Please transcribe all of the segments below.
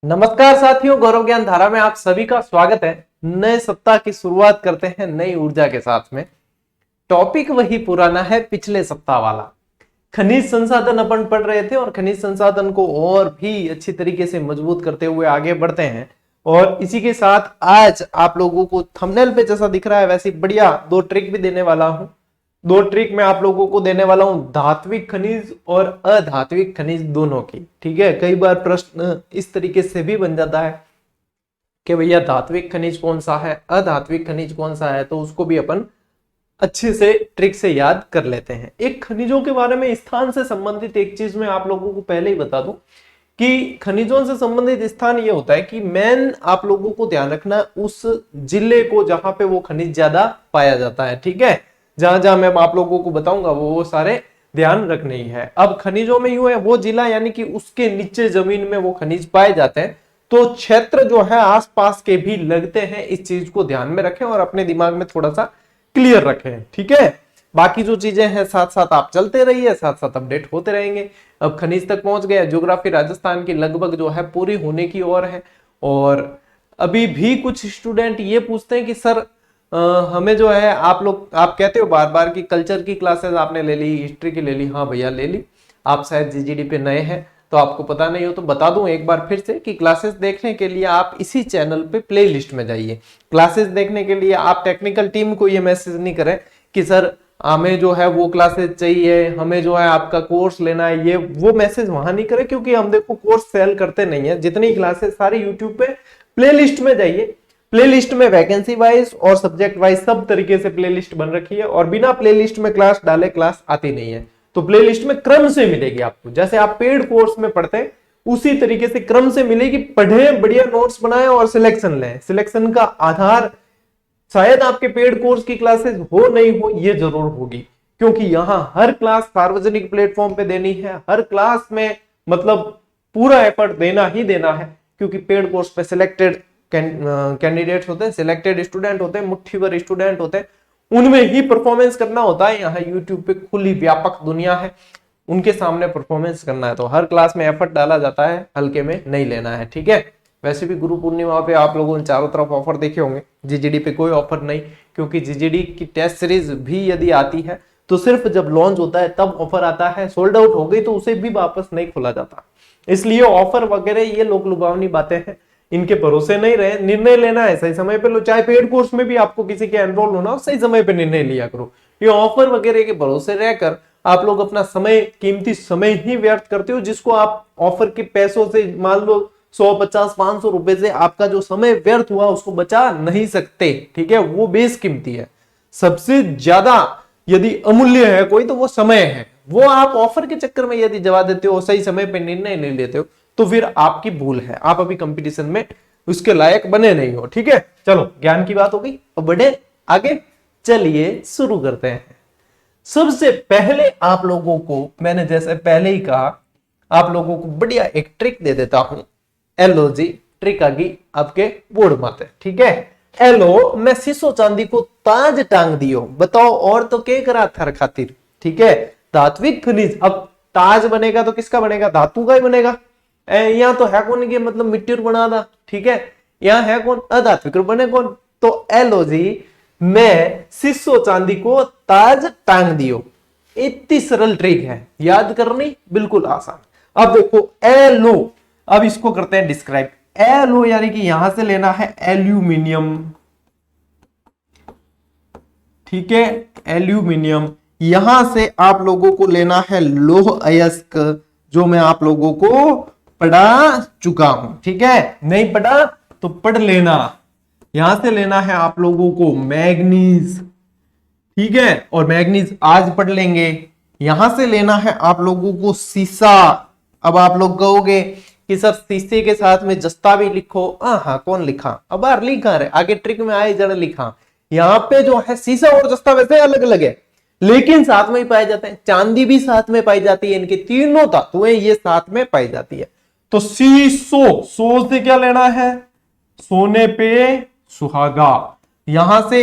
नमस्कार साथियों, गौरव ज्ञान धारा में आप सभी का स्वागत है। नए सप्ताह की शुरुआत करते हैं नई ऊर्जा के साथ में। टॉपिक वही पुराना है, पिछले सप्ताह वाला। खनिज संसाधन अपन पढ़ रहे थे और खनिज संसाधन को और भी अच्छी तरीके से मजबूत करते हुए आगे बढ़ते हैं। और इसी के साथ आज आप लोगों को थंबनेल पे जैसा दिख रहा है वैसी बढ़िया दो ट्रिक भी देने वाला हूं। दो ट्रिक मैं आप लोगों को देने वाला हूं, धात्विक खनिज और अधात्विक खनिज दोनों की। ठीक है, कई बार प्रश्न इस तरीके से भी बन जाता है कि भैया धात्विक खनिज कौन सा है, अधात्विक खनिज कौन सा है, तो उसको भी अपन अच्छे से ट्रिक से याद कर लेते हैं। एक खनिजों के बारे में स्थान से संबंधित एक चीज मैं आप लोगों को पहले ही बता दूं कि खनिजों से संबंधित स्थान ये होता है कि मेन आप लोगों को ध्यान रखना उस जिले को जहां पे वो खनिज ज्यादा पाया जाता है। ठीक है, जहां जहां मैं आप लोगों को बताऊंगा वो सारे ध्यान रखने ही है। अब खनिजों में यूं है, वो जिला यानी कि उसके नीचे जमीन में वो खनिज पाए जाते हैं, तो क्षेत्र जो है आसपास के भी लगते हैं। इस चीज को ध्यान में रखें और अपने दिमाग में थोड़ा सा क्लियर रखें। ठीक है, बाकी जो चीजें हैं साथ साथ आप चलते रहिए, साथ साथ अपडेट होते रहेंगे। अब खनिज तक पहुंच गए, ज्योग्राफी राजस्थान की लगभग जो है पूरी होने की ओर है। और अभी भी कुछ स्टूडेंट ये पूछते हैं कि सर हमें जो है आप कहते हो बार बार कि कल्चर की क्लासेस आपने ले ली, हिस्ट्री की ले ली। हाँ भैया ले ली। आप शायद जीजीडी पे नए हैं तो आपको पता नहीं हो तो बता दूं एक बार फिर से कि क्लासेस देखने के लिए आप इसी चैनल पे प्लेलिस्ट में जाइए। क्लासेस देखने के लिए आप टेक्निकल टीम को ये मैसेज नहीं करें कि सर हमें जो है वो क्लासेस चाहिए, हमें जो है आपका कोर्स लेना है, ये वो मैसेज वहां नहीं करें, क्योंकि हम देखो कोर्स सेल करते नहीं है। जितनी क्लासेस सारी यूट्यूब पे प्लेलिस्ट में जाइए, प्लेलिस्ट में वैकेंसी वाइज और सब्जेक्ट वाइज सब तरीके से प्लेलिस्ट बन रखी है। और बिना प्लेलिस्ट में क्लास डाले क्लास आती नहीं है। तो प्लेलिस्ट में क्रम से मिलेगी आपको, जैसे आप पेड कोर्स में पढ़ते हैं उसी तरीके से क्रम से मिलेगी। पढ़ें, बढ़िया नोट्स बनाएं और सिलेक्शन लें। सिलेक्शन का आधार शायद आपके पेड कोर्स की क्लासेस हो नहीं हो, ये जरूर होगी, क्योंकि यहां हर क्लास सार्वजनिक प्लेटफॉर्म पे देनी है। हर क्लास में मतलब पूरा एफर्ट देना ही देना है, क्योंकि पेड कोर्स पे सिलेक्टेड कैंडिडेट्स होते हैं, सिलेक्टेड स्टूडेंट होते हैं, मुट्ठी भर स्टूडेंट होते हैं, उनमें ही परफॉर्मेंस करना होता है। यहाँ यूट्यूब पे खुली व्यापक दुनिया है, उनके सामने परफॉर्मेंस करना है। तो हर क्लास में एफर्ट डाला जाता है, हल्के में नहीं लेना है। ठीक है, वैसे भी गुरु पूर्णिमा पे आप लोगों ने चारों तरफ ऑफर देखे होंगे। जीजीडी पे कोई ऑफर नहीं, क्योंकि जीजीडी की टेस्ट सीरीज भी यदि आती है तो सिर्फ जब लॉन्च होता है तब ऑफर आता है। सोल्ड आउट हो गई तो उसे भी वापस नहीं खोला जाता। इसलिए ऑफर वगैरह ये लोक लुभावनी बातें हैं, इनके भरोसे नहीं रहे। निर्णय लेना है सही समय पे लो। चाहे पेड कोर्स में भी आपको किसी के एनरोल होना हो, सही समय पे निर्णय लिया करो। ये ऑफर वगैरह के भरोसे रहकर आप लोग अपना समय, कीमती समय ही व्यर्थ करते हो, जिसको आप ऑफर के पैसों से मान लो 100, 50, 500 रुपए से आपका जो समय व्यर्थ हुआ उसको बचा नहीं सकते। ठीक है, वो बेशकीमती है। सबसे ज्यादा यदि अमूल्य है कोई तो वो समय है। वो आप ऑफर के चक्कर में यदि जवा देते हो, सही समय पे निर्णय नहीं लेते हो, तो फिर आपकी भूल है। आप अभी कंपटीशन में उसके लायक बने नहीं हो। ठीक है, चलो ज्ञान की बात हो गई, अब बढ़े आगे। चलिए शुरू करते हैं। सबसे पहले आप लोगों को मैंने जैसे पहले ही कहा, आप लोगों को बढ़िया एक ट्रिक दे देता हूं। एलो जी, ट्रिक आ गई आपके बोर्ड माते। ठीक है, एलो मैं शीशो चांदी को ताज टांग दियो, बताओ और तो के करा थर खातिर। ठीक है, धात्विक खनिज। अब ताज बनेगा तो किसका बनेगा? धातु का ही बनेगा। यहाँ तो है कौन के मतलब मिट्टी बना था। ठीक है, यहाँ है कौन? अधात्विक बने कौन? तो एलो जी मैं शीशो चांदी को ताज टांग दियो। इतनी सरल ट्रिक है, याद करनी बिल्कुल आसान। अब देखो एलो, अब इसको करते हैं डिस्क्राइब। एलो यानी कि यहां से लेना है एल्यूमिनियम। ठीक है, एल्यूमिनियम। यहां से आप लोगों को लेना है लौह अयस्क, जो मैं आप लोगों को पढ़ा चुका हूं। ठीक है, नहीं पढ़ा तो पढ़ लेना। यहां से लेना है आप लोगों को मैग्नीज। ठीक है, और मैग्नीज आज पढ़ लेंगे। यहां से लेना है आप लोगों को सीसा। अब आप लोग कहोगे कि सर शीशे के साथ में जस्ता भी लिखो। हाँ, कौन लिखा? अब बार लिखा रे, आगे ट्रिक में आए जड़ लिखा। यहाँ पे जो है सीसा और जस्ता वैसे अलग अलग है, लेकिन साथ में ही पाए जाते हैं। चांदी भी साथ में पाई जाती है, इनकी तीनों धातुएं ये साथ में पाई जाती है। तो सीसो, सो से क्या लेना है? सोने पे सुहागा। यहां से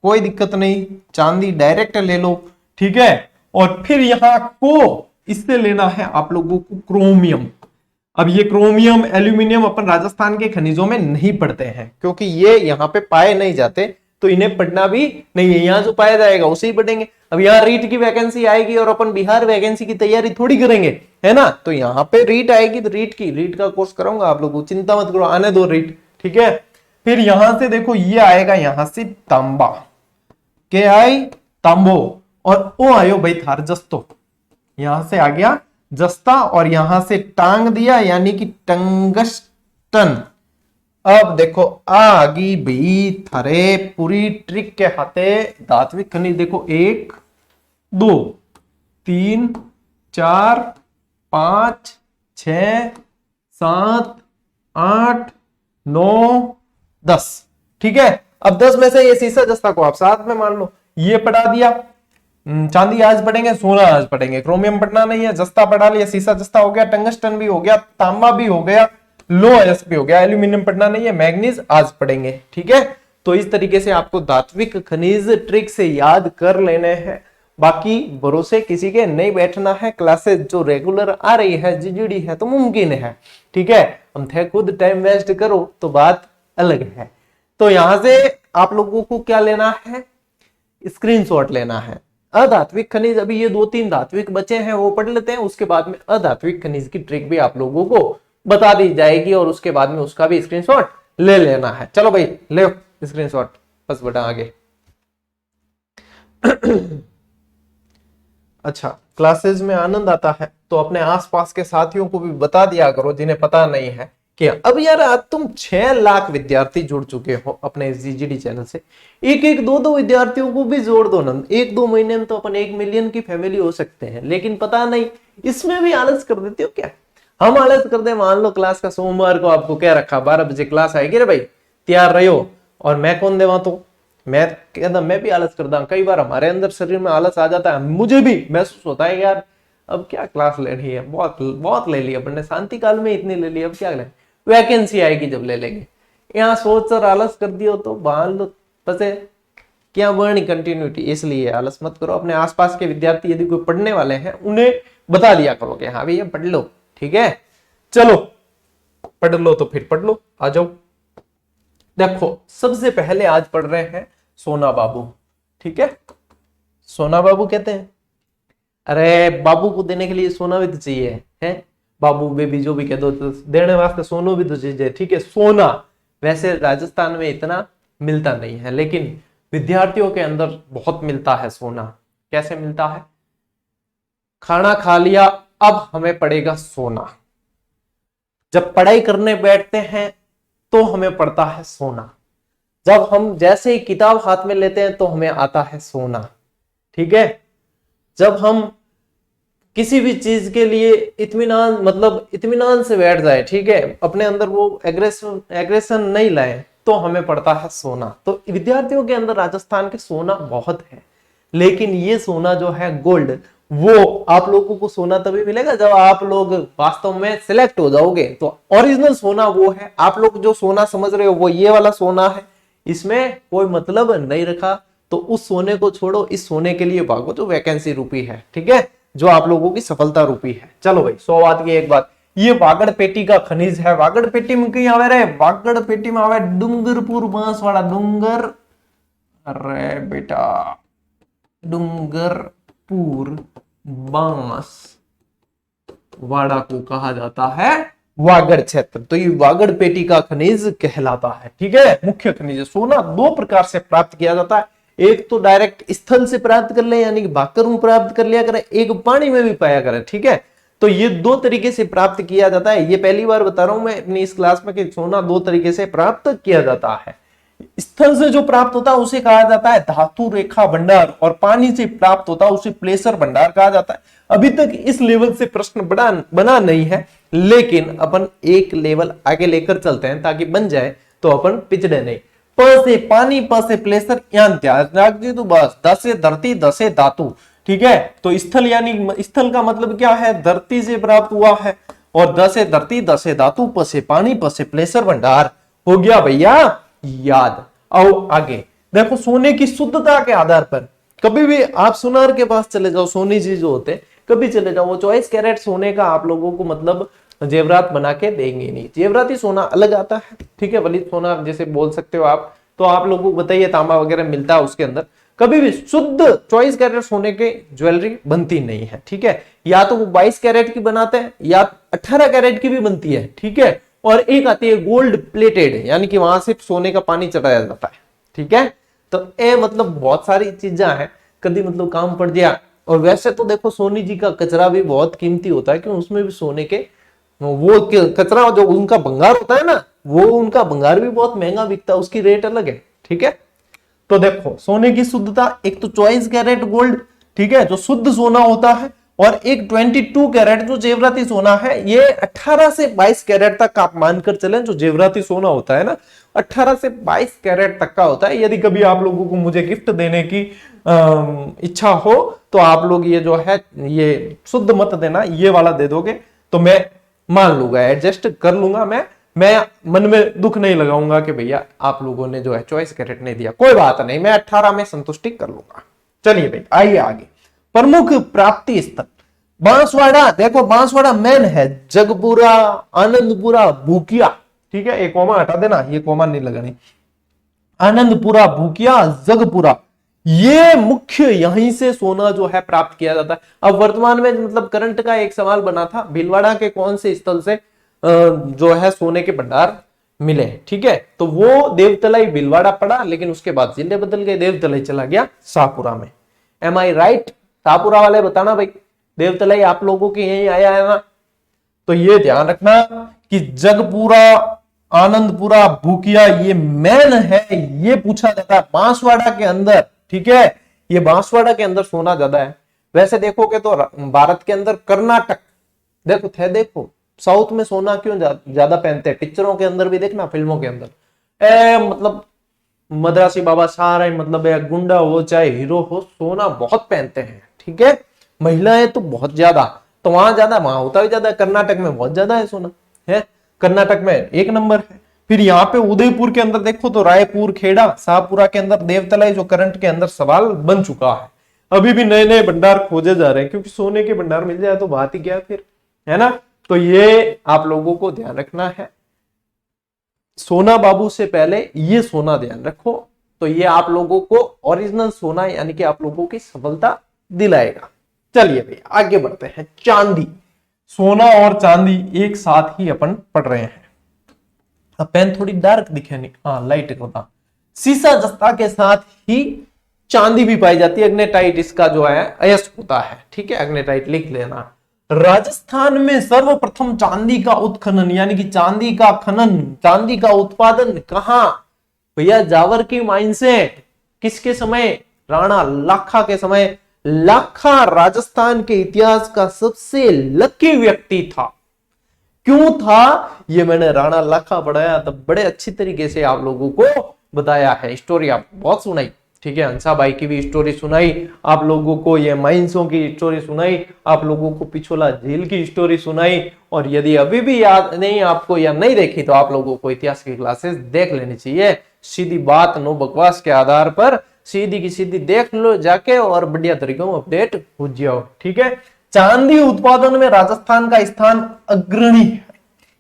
कोई दिक्कत नहीं, चांदी डायरेक्ट ले लो। ठीक है, और फिर यहां को इससे लेना है आप लोगों को क्रोमियम। अब ये क्रोमियम एल्यूमिनियम अपन राजस्थान के खनिजों में नहीं पढ़ते हैं, क्योंकि ये यहाँ पे पाए नहीं जाते, तो इन्हें पढ़ना भी नहीं है। यहाँ जो पाया जाएगा उसे ही पढ़ेंगे। अब यहाँ रीट की वैकेंसी आएगी और अपन बिहार वैकेंसी की तैयारी थोड़ी करेंगे, है ना। तो यहाँ पे रीट आएगी तो रीट का कोर्स कराऊंगा आप लोगों को, चिंता मत करो, आने दो रीट, ठीक है। फिर यहां से देखो ये आएगा यहां से तांबा, के आई तांबो, और ओ आयो भाई थार जस्तो, यहां से आ गया जस्ता, और यहां से टांग दिया यानी कि टंगस्टन। अब देखो आगी भी थारे पूरी ट्रिक के हाथे धात्विक खनिज देखो 1 2 3 4 5 6 7 8 9 10, ठीक है। अब 10 में से ये सीसा जस्ता को आप साथ में मान लो, ये पढ़ा दिया। चांदी आज पढ़ेंगे, सोना आज पढ़ेंगे, क्रोमियम पढ़ना नहीं है, जस्ता पढ़ा लिया, सीसा जस्ता हो गया, टंगस्टन भी हो गया, तांबा भी हो गया, लो अयस्क भी हो गया, एल्यूमिनियम पढ़ना नहीं है, मैग्नीज आज पढ़ेंगे, ठीक है। तो इस तरीके से आपको धात्विक खनिज ट्रिक से याद कर लेने हैं। बाकी भरोसे किसी के नहीं बैठना है, क्लासेस जो रेगुलर आ रही है, जीजीडी है तो मुमकिन है, ठीक है। हम थे खुद टाइम वेस्ट करो तो बात अलग है। तो यहां से आप लोगों को क्या लेना है, स्क्रीनशॉट लेना है। अधात्विक खनिज, अभी ये 2-3 धात्विक बचे हैं वो पढ़ लेते हैं, उसके बाद में अधात्विक खनिज की ट्रिक भी आप लोगों को बता दी जाएगी, और उसके बाद में उसका भी स्क्रीनशॉट ले लेना है। चलो भाई ले स्क्रीनशॉट, बस बटा आगे। अच्छा, क्लासेस में आनंद आता है तो अपने आसपास के साथियों को भी बता दिया करो जिन्हें पता नहीं है कि अब यार आज तुम 6 लाख विद्यार्थी जुड़ चुके हो अपने जीजीडी चैनल से, एक 2 विद्यार्थियों को भी जोड़ दो ना, 1-2 महीने में तो अपन 1 मिलियन की फैमिली हो सकते हैं। लेकिन पता नहीं इसमें भी आलस कर देते हो क्या। हम आलस कर दे, मान लो क्लास का सोमवार को आपको क्या रखा, 12 बजे क्लास आएगी रे भाई, तैयार रहो, और मैं कौन देवा, तो मैं कहता मैं भी आलस करता हूं। कई बार हमारे अंदर शरीर में आलस आ जाता है, मुझे भी महसूस होता है यार अब क्या क्लास लेनी है, बहुत ले ली अपन ने, शांति काल में इतनी ले ली, अब क्या लें, वैकेंसी आएगी जब ले लेंगे। यहाँ सोच कर आलस कर दियो तो बांध लो पसे क्या वर्णी कंटिन्यूटी, इसलिए आलस मत करो। अपने आसपास के विद्यार्थी यदि कोई पढ़ने वाले हैं उन्हें बता दिया करो कि हाँ भैया पढ़ लो, ठीक है। चलो पढ़ लो तो फिर पढ़ लो, आ जाओ। देखो सबसे पहले आज पढ़ रहे हैं सोना बाबू, ठीक है। सोना बाबू कहते हैं, अरे बाबू को देने के लिए सोना भी तो चाहिए है, बाबू बेबी जो भी कह दो, तो देने वास्ते सोनो भी तो चाहिए, ठीक है। सोना वैसे राजस्थान में इतना मिलता नहीं है, लेकिन विद्यार्थियों के अंदर बहुत मिलता है सोना। कैसे मिलता है, खाना खा लिया अब हमें पड़ेगा सोना, जब पढ़ाई करने बैठते हैं तो हमें पड़ता है सोना, जब हम जैसे ही किताब हाथ में लेते हैं तो हमें आता है सोना, ठीक है। जब हम किसी भी चीज के लिए इत्मीनान, मतलब इत्मीनान से बैठ जाए, ठीक है, अपने अंदर वो एग्रेशन नहीं लाए, तो हमें पड़ता है सोना। तो विद्यार्थियों के अंदर राजस्थान के सोना बहुत है, लेकिन ये सोना जो है गोल्ड, वो आप लोगों को सोना तभी मिलेगा जब आप लोग वास्तव में सिलेक्ट हो जाओगे। तो ओरिजिनल सोना वो है, आप लोग जो सोना समझ रहे हो वो ये वाला सोना है, इसमें कोई मतलब नहीं रखा, तो उस सोने को छोड़ो, इस सोने के लिए भागो जो वैकेंसी रूपी है, ठीक है, जो आप लोगों की सफलता रूपी है। चलो भाई 100 बात की एक बात, ये वागड़ पेटी का खनिज है। वागड़ पेटी में कहीं आवे रे, वागड़ पेटी में आवे डूंगरपुर बांसवाड़ा डूंगर, अरे बेटा डूंगरपुर बांस वाड़ा को कहा जाता है वागड़ क्षेत्र। तो ये वागड़ पेटी का खनिज कहलाता है, ठीक है। मुख्य खनिज सोना 2 प्रकार से प्राप्त किया जाता है, एक तो डायरेक्ट स्थल से प्राप्त कर ले यानी कि भाकर प्राप्त कर लिया करे, एक पानी में भी पाया करे, ठीक है। तो ये 2 तरीके से प्राप्त किया जाता है। ये पहली बार बता रहा हूं मैं अपनी इस क्लास में कि सोना 2 तरीके से प्राप्त किया जाता है। स्थल से जो प्राप्त होता है उसे कहा जाता है धातु रेखा भंडार, और पानी से प्राप्त होता है उसे प्लेसर भंडार कहा जाता है। अभी तक इस लेवल से प्रश्न बना नहीं है, लेकिन अपन एक लेवल आगे लेकर चलते हैं ताकि बन जाए तो अपन पिछड़े नहीं। प से पानी, प से प्लेसर, यहाँ ध्यान रख दी तो बस। द से धरती, द से धातु, ठीक है। तो स्थल यानी स्थल का मतलब क्या है, धरती से प्राप्त हुआ है, और द से धरती, द से धातु, प से पानी, प से प्लेसर भंडार। हो गया भैया याद। आओ आगे देखो, सोने की शुद्धता के आधार पर कभी भी आप सुनार के पास चले जाओ, सोनी जी जो होते कभी चले जाओ, वो 24 कैरेट सोने का आप लोगों को मतलब जेवरात बना के देंगे नहीं। जेवराती सोना अलग आता है, ठीक है, वलिद सोना जैसे बोल सकते हो आप। तो आप लोगों को बताइए तांबा वगैरह मिलता है उसके अंदर, कभी भी शुद्ध 24 कैरेट सोने के ज्वेलरी बनती नहीं है, ठीक है। या तो वो 22 कैरेट की बनाते हैं या 18 कैरेट की भी बनती है, ठीक है। और एक आती है गोल्ड प्लेटेड, यानी कि वहां से सोने का पानी चढ़ाया जाता है, ठीक है। तो ये मतलब बहुत सारी चीजें हैं, कभी मतलब काम पड़ गया। और वैसे तो देखो सोनी जी का कचरा भी बहुत कीमती होता है, क्यों, उसमें भी सोने के वो कचरा जो उनका भंगार होता है ना, वो उनका भंगार भी बहुत महंगा बिकता है, उसकी रेट अलग है, ठीक है। तो देखो सोने की शुद्धता, एक तो 24 कैरेट गोल्ड, ठीक है, जो शुद्ध सोना होता है, और एक 22 कैरेट जो जेवराती सोना है। ये 18 से 22 कैरेट तक आप मानकर चलें, जो जेवराती सोना होता है ना 18 से 22 कैरेट तक का होता है। यदि कभी आप लोगों को मुझे गिफ्ट देने की इच्छा हो तो आप लोग ये जो है ये शुद्ध मत देना, ये वाला दे दोगे तो मैं मान लूंगा, एडजस्ट कर लूंगा। मैं मन में दुख नहीं लगाऊंगा कि भैया आप लोगों ने जो है 24 कैरेट नहीं दिया, कोई बात नहीं, मैं 18 में संतुष्टि कर लूंगा। चलिए भाई आइए आगे। प्रमुख प्राप्ति स्थल बांसवाड़ा, देखो बांसवाड़ा मेन है, जगपुरा, आनंदपुरा, भूकिया, ठीक है, एक कोमा हटा देना, ये कोमा नहीं लगानी। आनंदपुरा, भूकिया, जगपुरा, ये मुख्य यहीं से सोना जो है प्राप्त किया जाता है। अब वर्तमान में मतलब करंट का एक सवाल बना था, भीलवाड़ा के कौन से स्थल से जो है सोने के भंडार मिले, ठीक है। तो वो देवतलाई भीलवाड़ा पड़ा, लेकिन उसके बाद जिले बदल गए, देवतलाई चला गया शाहपुरा में। एम आई राइट? शाहपुरा वाले बताना भाई, देवतलाई आप लोगों के यहीं आया है ना। तो ये ध्यान रखना कि जगपुरा, आनंदपुरा, भूकिया ये मेन है, ये पूछा जाता है बांसवाड़ा के अंदर, ठीक है। ये बांसवाड़ा के अंदर सोना ज्यादा है। वैसे देखोगे तो भारत के अंदर कर्नाटक, देखो थे, देखो साउथ में सोना क्यों ज्यादा पहनते हैं, पिक्चरों के अंदर भी देखना, फिल्मों के अंदर मतलब मद्रासी बाबा सारा मतलब गुंडा हो चाहे हीरो हो, सोना बहुत पहनते हैं, ठीक है। महिलाएं तो बहुत ज्यादा, तो वहां ज्यादा, वहां होता भी ज्यादा, कर्नाटक में बहुत ज्यादा है सोना, है कर्नाटक में एक नंबर है। फिर यहाँ पे उदयपुर के अंदर देखो तो रायपुर, खेड़ा, शाहपुरा के अंदर देवतलाई, जो करंट के अंदर सवाल बन चुका है। अभी भी नए नए भंडार खोजे जा रहे हैं, क्योंकि सोने के भंडार मिल जाए तो बात ही क्या फिर, है ना। तो ये आप लोगों को ध्यान रखना है, सोना बाबू से पहले ये सोना ध्यान रखो, तो ये आप लोगों को ओरिजिनल सोना यानी कि आप लोगों की सफलता दिलाएगा। चलिए भाई आगे बढ़ते हैं। चांदी, सोना और चांदी एक साथ ही अपन पढ़ रहे हैं। अब पेन थोड़ी डार्क दिखे नहीं, हाँ लाइट होता। सीसा जस्ता के साथ ही चांदी भी पाई जाती है, एग्नेटाइट इसका जो है अयस्क होता है, ठीक है, एग्नेटाइट लिख लेना। राजस्थान में सर्वप्रथम चांदी का उत्खनन यानी कि चांदी का खनन, चांदी का उत्पादन कहां? भैया जावर की माइन से। किसके समय? राणा लाखा के समय। लाखा राजस्थान के इतिहास का सबसे लकी व्यक्ति था। क्यों था? ये मैंने राणा लाखा पढ़ाया तब बड़े अच्छी तरीके से आप लोगों को बताया है, स्टोरी आपको बहुत सुनाई, ठीक है। हंसा भाई की भी स्टोरी सुनाई आप लोगों को, ये माइंसों की स्टोरी सुनाई आप लोगों को, पिछोला झील की स्टोरी सुनाई। और यदि अभी भी याद नहीं आपको या नहीं देखी तो आप लोगों को इतिहास की क्लासेस देख लेनी चाहिए। सीधी बात, नो बकवास के आधार पर सीधी की सीधी देख लो जाके और बढ़िया तरीकों में अपडेट हो जाओ, ठीक है। चांदी उत्पादन में राजस्थान का स्थान अग्रणी है,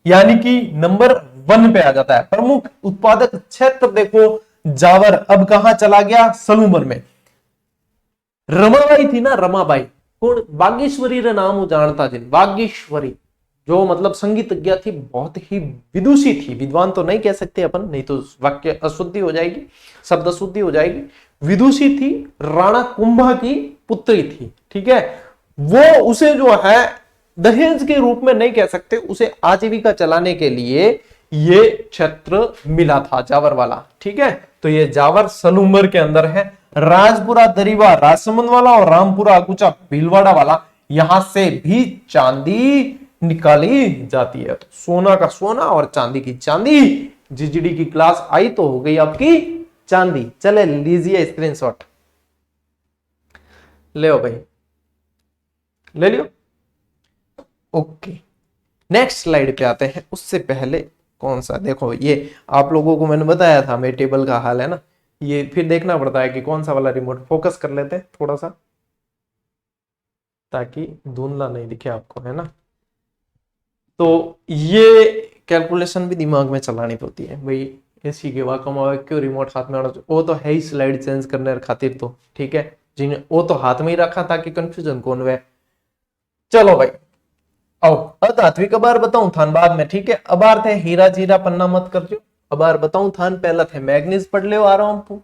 यानी कि नंबर 1 पे आ जाता है। प्रमुख उत्पादक क्षेत्र देखो जावर, अब कहां चला गया? सलूमर में। रमाबाई थी ना, रमाबाई, कौन? बागेश्वरी रे नाम जानता जिन, बागेश्वरी, जो मतलब संगीतज्ञ थी, बहुत ही विदुषी थी, विद्वान तो नहीं कह सकते अपन, नहीं तो वाक्य अशुद्धि हो जाएगी, शब्द अशुद्धि हो जाएगी। विदुषी थी, राणा कुंभा की पुत्री थी, ठीक है। वो उसे जो है दहेज के रूप में नहीं कह सकते, उसे आजीविका चलाने के लिए ये क्षेत्र मिला था, जावर वाला, ठीक है। तो ये जावर सलूमर के अंदर है। राजपुरा दरीवा राजसमंद वाला और रामपुरा अकुचा भीलवाड़ा वाला, यहां से भी चांदी निकाली जाती है। तो सोना का सोना और चांदी की चांदी। जीजीडी की क्लास आई तो हो गई आपकी चांदी। चले लीजिए स्क्रीनशॉट, ले भाई, ले लियो। ओके, नेक्स्ट स्लाइड पे आते हैं। उससे पहले कौन सा, देखो ये आप लोगों को मैंने बताया था मेरे टेबल का हाल है ना, ये फिर देखना पड़ता है कि कौन सा वाला रिमोट। फोकस कर लेते हैं थोड़ा सा ताकि धुंधला नहीं दिखे आपको, है ना। तो ये कैलकुलेशन भी दिमाग में चलानी पड़ती है भाई, एसी के वाकम क्यों रिमोट हाथ में आना, वो तो है ही स्लाइड चेंज करने खातिर, तो ठीक है जिन्हें वो तो हाथ में ही रखा था कि कंफ्यूजन कौन वे। चलो भाई आओ अधात्विक अबार बताऊं थान बाद में, ठीक है। अबार थे हीरा जीरा पन्ना मत कर जो, अबार बताऊं थान पहला थे मैग्नीज पढ़ ले आ रहा हूं,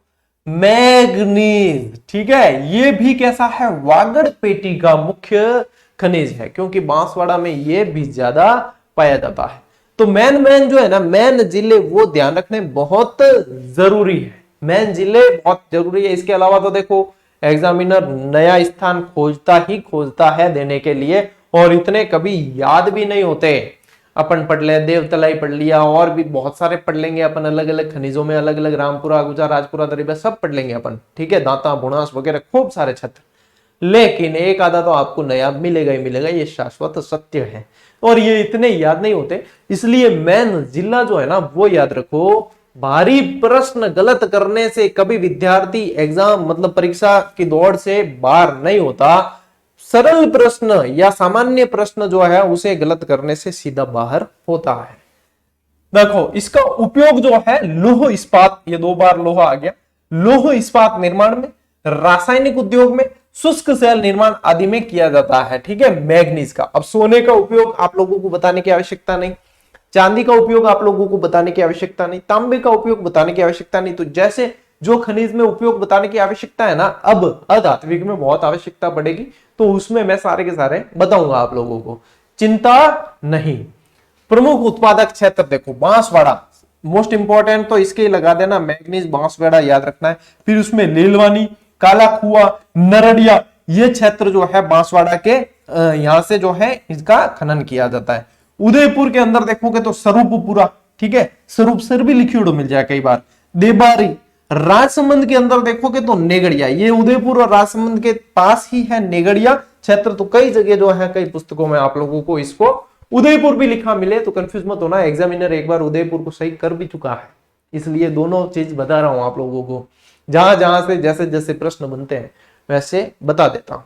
मैग्नीज, ठीक है। ये भी कैसा है, वागड़ पेटी का मुख्य खनिज है, क्योंकि बांसवाड़ा में ये भी ज्यादा पाया जाता है। तो मैन जो है ना, मैन जिले वो ध्यान रखने बहुत जरूरी है, मैन जिले बहुत जरूरी है। इसके अलावा तो देखो एग्जामिनर नया स्थान खोजता है देने के लिए, और इतने कभी याद भी नहीं होते। अपन पढ़ ले देवतलाई पढ़ लिया, और भी बहुत सारे पढ़ लेंगे अपन, अलग अलग खनिजों में अलग अलग, रामपुरा गुजा राजपुरा दरिबा सब पढ़ लेंगे अपन, ठीक है, दांता बुनास वगैरह खूब सारे छत्र, लेकिन एक आधा तो आपको नया मिलेगा ही मिलेगा, ये शाश्वत सत्य है। और ये इतने याद नहीं होते, इसलिए मैन जिला जो है ना वो याद रखो। भारी प्रश्न गलत करने से कभी विद्यार्थी एग्जाम मतलब परीक्षा की दौड़ से बाहर नहीं होता, सरल प्रश्न या सामान्य प्रश्न जो है उसे गलत करने से सीधा बाहर होता है। देखो इसका उपयोग जो है लौह इस्पात, ये 2 बार लोहा आ गया, लौह इस्पात निर्माण में, रासायनिक उद्योग में, शुष्क सेल निर्माण आदि में किया जाता है, ठीक है, मैग्नीज का। अब सोने का उपयोग आप लोगों को बताने की आवश्यकता नहीं, चांदी का उपयोग आप लोगों को बताने की आवश्यकता नहीं, तांबे का उपयोग बताने की आवश्यकता नहीं। तो जैसे जो खनिज में उपयोग बताने की आवश्यकता है ना, अब अधात्विक में बहुत आवश्यकता पड़ेगी, तो उसमें मैं सारे के सारे बताऊंगा आप लोगों को, चिंता नहीं। प्रमुख उत्पादक क्षेत्र देखो बांसवाड़ा, मोस्ट इंपॉर्टेंट तो इसके लगा देना, मैग्नीज बांसवाड़ा याद रखना है। फिर उसमें लीलवानी, काला कुआ, नरडिया, ये क्षेत्र जो है बांसवाड़ा के यहां से जो है इसका खनन किया जाता है। उदयपुर के अंदर देखोगे तो स्वरूपपुरा, ठीक है, स्वरूप सर भी लिखी हुई मिल जाए कई बार, देबारी। राजसमंद के अंदर देखोगे तो नेगड़िया, ये उदयपुर और राजसमंद के पास ही है नेगड़िया क्षेत्र। तो कई जगह जो है कई पुस्तकों में आप लोगों को इसको उदयपुर भी लिखा मिले तो कंफ्यूज मत होना, एग्जामिनर एक बार उदयपुर को सही कर भी चुका है, इसलिए दोनों चीज बता रहा हूं आप लोगों को, जहां जहां से जैसे जैसे प्रश्न बनते हैं वैसे बता देता हूं,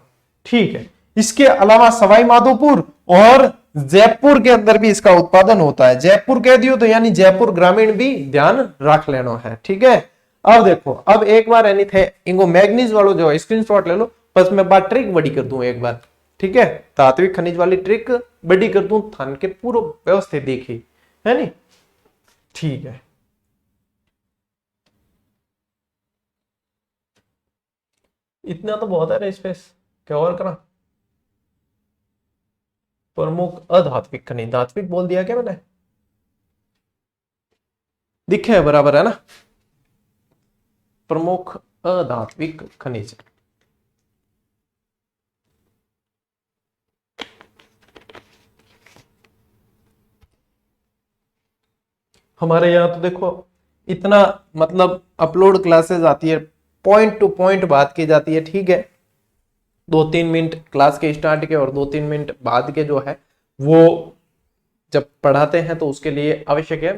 ठीक है। इसके अलावा सवाई माधोपुर और जयपुर के अंदर भी इसका उत्पादन होता है। जयपुर कह दियो तो यानी जयपुर ग्रामीण भी ध्यान रख लेना है, ठीक है। अब देखो, अब एक बार यानी थे इनको मैग्नीज वालों जो स्क्रीनशॉट ले लो, बस मैं बात ट्रिक बड़ी कर दूं एक बार, ठीक है, धात्विक खनिज वाली ट्रिक बड़ी कर दूं, थान के पूरा व्यवस्थित देखी है नी, ठीक है। इतना तो बहुत है स्पेस, क्या और करा। प्रमुख अधात्विक खनिज, धात्विक बोल दिया क्या मैंने, दिखे है बराबर है ना। प्रमुख अधात्विक खनिज, हमारे यहाँ तो देखो इतना मतलब अपलोड क्लासेस आती है, पॉइंट टू पॉइंट बात की जाती है, ठीक है। 2-3 मिनट क्लास के स्टार्ट के और 2-3 मिनट बाद के जो है वो जब पढ़ाते हैं तो उसके लिए आवश्यक है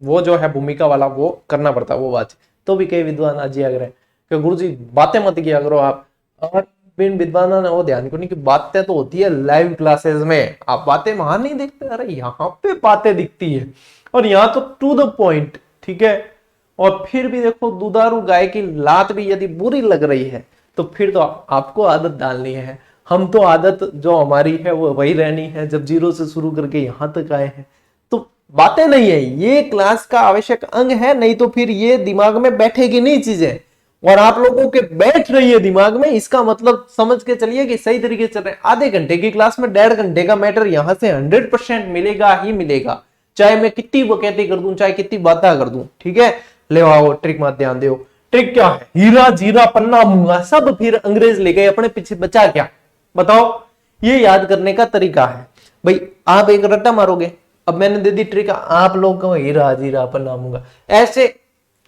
वो जो है भूमिका वाला वो करना पड़ता है वो बात। तो भी कई विद्वान आज अगर है कि गुरु जी बातें मत किया करो आप, और बिन विद्वान ने वो ध्यान को नहीं कि बातें तो होती है लाइव क्लासेस में, आप बातें वहां नहीं देखते, अरे यहाँ पे बातें दिखती है और यहाँ तो टू द पॉइंट, ठीक है। और फिर भी देखो दुधारू गाय की लात भी यदि बुरी लग रही है तो फिर तो आपको आदत डालनी है, हम तो आदत जो हमारी है वो वही रहनी है, जब 0 से शुरू करके यहां तक आए हैं। तो बातें नहीं है, ये क्लास का आवश्यक अंग है, नहीं तो फिर ये दिमाग में बैठेगी नहीं चीजें, और आप लोगों के बैठ रही है दिमाग में, इसका मतलब समझ के चलिए कि सही तरीके से चल रहे हैं। आधे घंटे की क्लास में 1.5 घंटे का मैटर यहां से 100% मिलेगा ही मिलेगा, चाहे मैं कितनी बकैती कर दूं, चाहे कितनी बातें कर दूं, ठीक है। ले आओ ट्रिक मत ध्यान दो, ट्रिक क्या है, हीरा जीरा पन्ना मूंगा सब फिर अंग्रेज ले गए, अपने पीछे बचा क्या, बताओ। ये याद करने का तरीका है भाई, आप एक रट्टा मारोगे, अब मैंने दे दी ट्रिक, आप लोग कहो हीरा जीरा पन्ना मूंगा, ऐसे